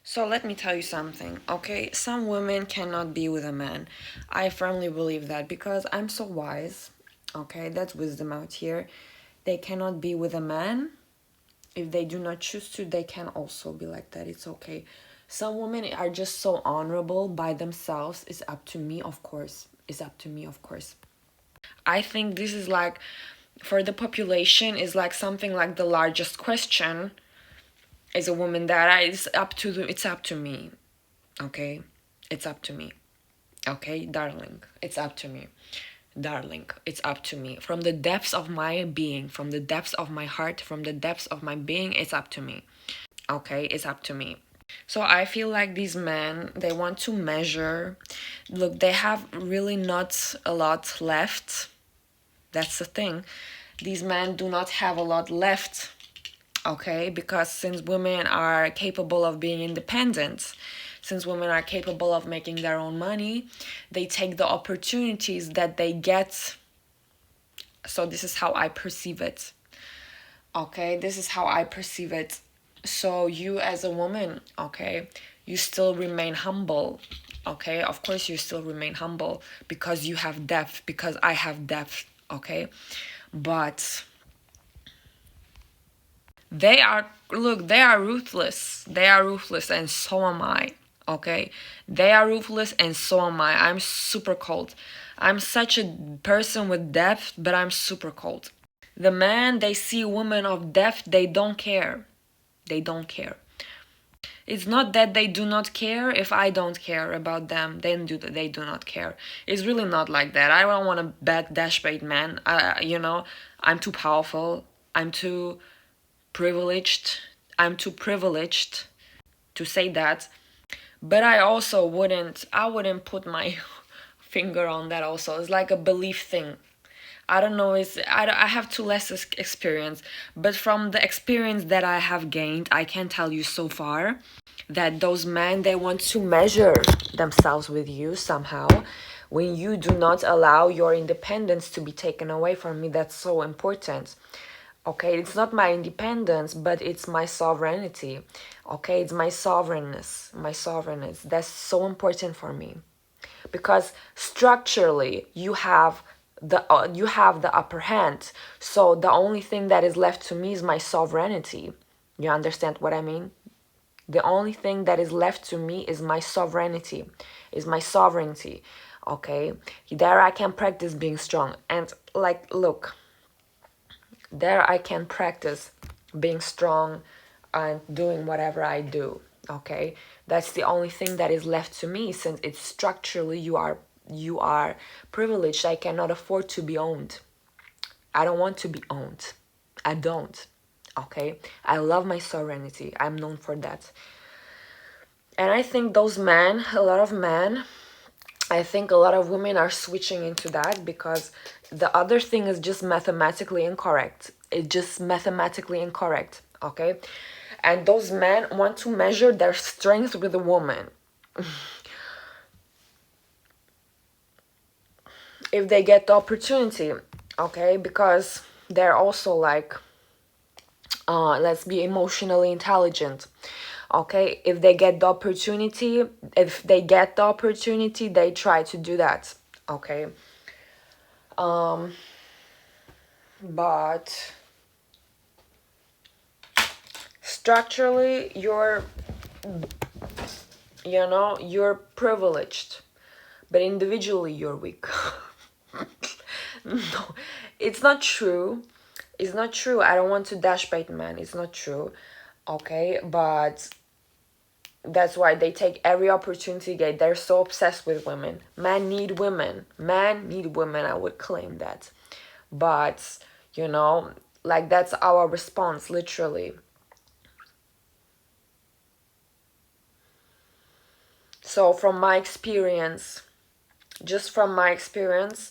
So let me tell you something, okay? Some women cannot be with a man. I firmly believe that because I'm so wise, okay? That's wisdom out here. They cannot be with a man. If they do not choose to, they can also be like that. It's okay. Some women are just so honorable by themselves. It's up to me, of course. It's up to me, of course. I think this is like, for the population, is like something like the largest question as a woman that it's up to me. Okay, it's up to me. Okay, darling, it's up to me. Darling, it's up to me. From the depths of my being, from the depths of my heart, from the depths of my being, it's up to me. Okay, it's up to me. So I feel like these men, they want to measure. Look, they have really not a lot left. That's the thing. These men do not have a lot left, okay? Because since women are capable of being independent, since women are capable of making their own money, they take the opportunities that they get. So this is how I perceive it. Okay, this is how I perceive it. So you as a woman, okay, you still remain humble. Okay, of course you still remain humble because you have depth, because I have depth, okay? But they are, look, they are ruthless. They are ruthless, and so am I. Okay? They are ruthless, and so am I. I'm super cold. I'm such a person with depth, but I'm super cold. The men, they see women of depth, they don't care. They don't care. It's not that they do not care. If I don't care about them, then they do not care. It's really not like that. I don't want a bad dash bait man. I'm too powerful. I'm too privileged. I'm too privileged to say that. But I wouldn't put my finger on that also. It's like a belief thing. I don't know, I have too less experience, but from the experience that I have gained, I can tell you so far that those men, they want to measure themselves with you somehow. When you do not allow your independence to be taken away from me, that's so important. Okay, it's not my independence, but it's my sovereignty. Okay, it's my sovereignness. That's so important for me because structurally you have the upper hand. So the only thing that is left to me is my sovereignty. You understand what I mean? The only thing that is left to me is my sovereignty, is my sovereignty. Okay, there I can practice being strong, and like, look, there I can practice being strong and doing whatever I do. Okay, that's the only thing that is left to me, since it's structurally you are privileged. I cannot afford to be owned. I don't want to be owned. I don't. Okay, I love my sovereignty. I'm known for that. And I think those men, a lot of men, I think a lot of women are switching into that because the other thing is just mathematically incorrect. It's just mathematically incorrect, okay? And those men want to measure their strength with a woman. If they get the opportunity, okay? Because they're also like, let's be emotionally intelligent. Okay, if they get the opportunity, they try to do that. Okay, but structurally you're privileged, but individually you're weak. No, it's not true. It's not true. I don't want to dash bait man. It's not true. Okay, but that's why they take every opportunity they're so obsessed with women. Men need women. Men need women, I would claim that. But, like, that's our response, literally. So from my experience, just from my experience,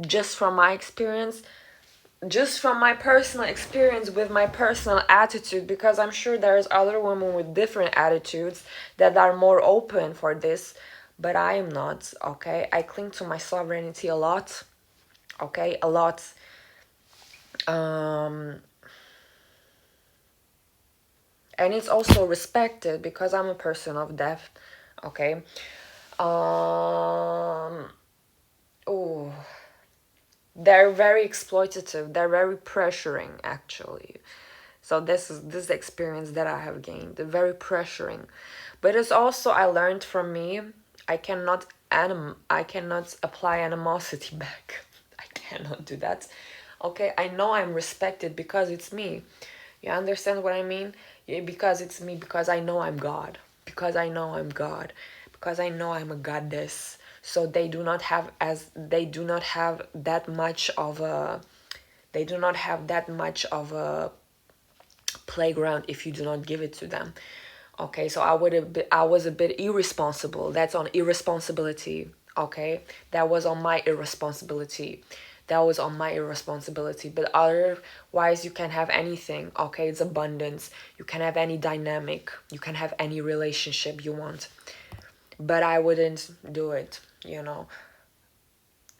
just from my experience, just from my personal experience with my personal attitude, because I'm sure there's other women with different attitudes that are more open for this, but I am not. Okay, I cling to my sovereignty a lot. Okay, a lot. um and it's also respected because I'm a person of depth. Okay. Oh, they're very exploitative, they're very pressuring actually. So this experience that I have gained, they're very pressuring. But it's also, I learned from me, I cannot apply animosity back. I cannot do that. Okay, I know I'm respected because it's me. You understand what I mean? Yeah, because it's me, because I know I'm God. Because I know I'm God. Because I know I'm a goddess. So they do not have that much of a playground if you do not give it to them. Okay, so I was a bit irresponsible. That's on irresponsibility. Okay, that was on my irresponsibility. That was on my irresponsibility. But otherwise, you can have anything. Okay, it's abundance. You can have any dynamic. You can have any relationship you want. But I wouldn't do it. You know.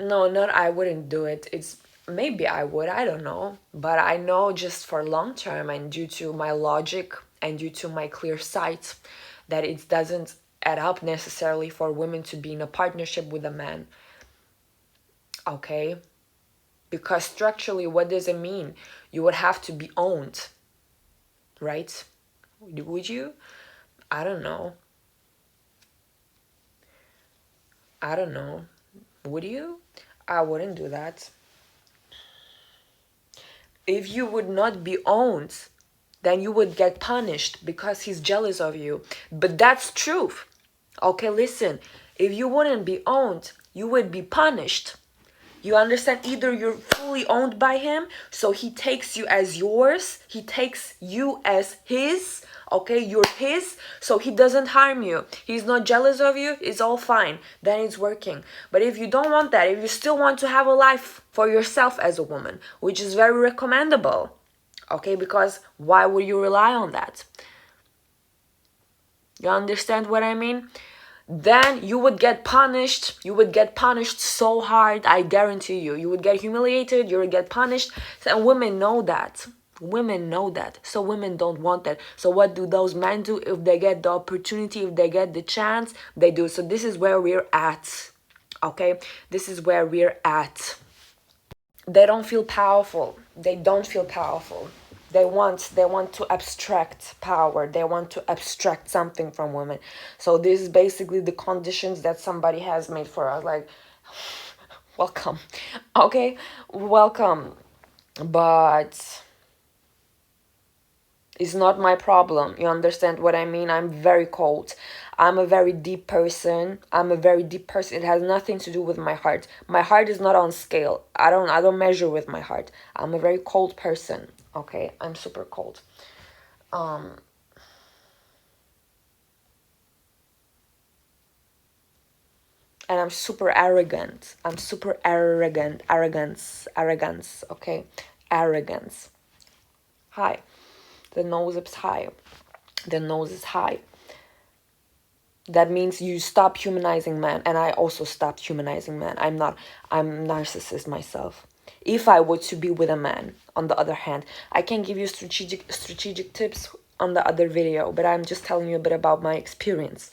No, not I wouldn't do it. It's maybe I would, I don't know. But I know just for long term and due to my logic and due to my clear sight that it doesn't add up necessarily for women to be in a partnership with a man. Okay? Because structurally, what does it mean? You would have to be owned, right? Would you? I don't know. I don't know. Would you? I wouldn't do that. If you would not be owned, then you would get punished because he's jealous of you. But that's truth. Okay, listen. If you wouldn't be owned, you would be punished. You understand? Either you're fully owned by him, so he takes you as yours, he takes you as his, okay? You're his, so he doesn't harm you. He's not jealous of you, it's all fine. Then it's working. But if you don't want that, if you still want to have a life for yourself as a woman, which is very recommendable, okay? Because why would you rely on that? You understand what I mean? Then you would get punished. You would get punished so hard, I guarantee you. You would get humiliated, you would get punished. And women know that. Women know that. So women don't want that. So what do those men do? If they get the opportunity, if they get the chance, they do. So this is where we're at. Okay? This is where we're at. They don't feel powerful. They don't feel powerful. They want to abstract power. They want to abstract something from women. So this is basically the conditions that somebody has made for us. Like, welcome. Okay, welcome. But it's not my problem. You understand what I mean? I'm very cold. I'm a very deep person. It has nothing to do with my heart. My heart is not on scale. I don't measure with my heart. I'm a very cold person. Okay? I'm super cold. And I'm super arrogant. I'm super arrogant. Arrogance. Okay? Arrogance. Hi. The nose is high. The nose is high. That means you stop humanizing man, and I also stopped humanizing man. I'm narcissist myself. If I were to be with a man, on the other hand, I can give you strategic tips on the other video, but I'm just telling you a bit about my experience.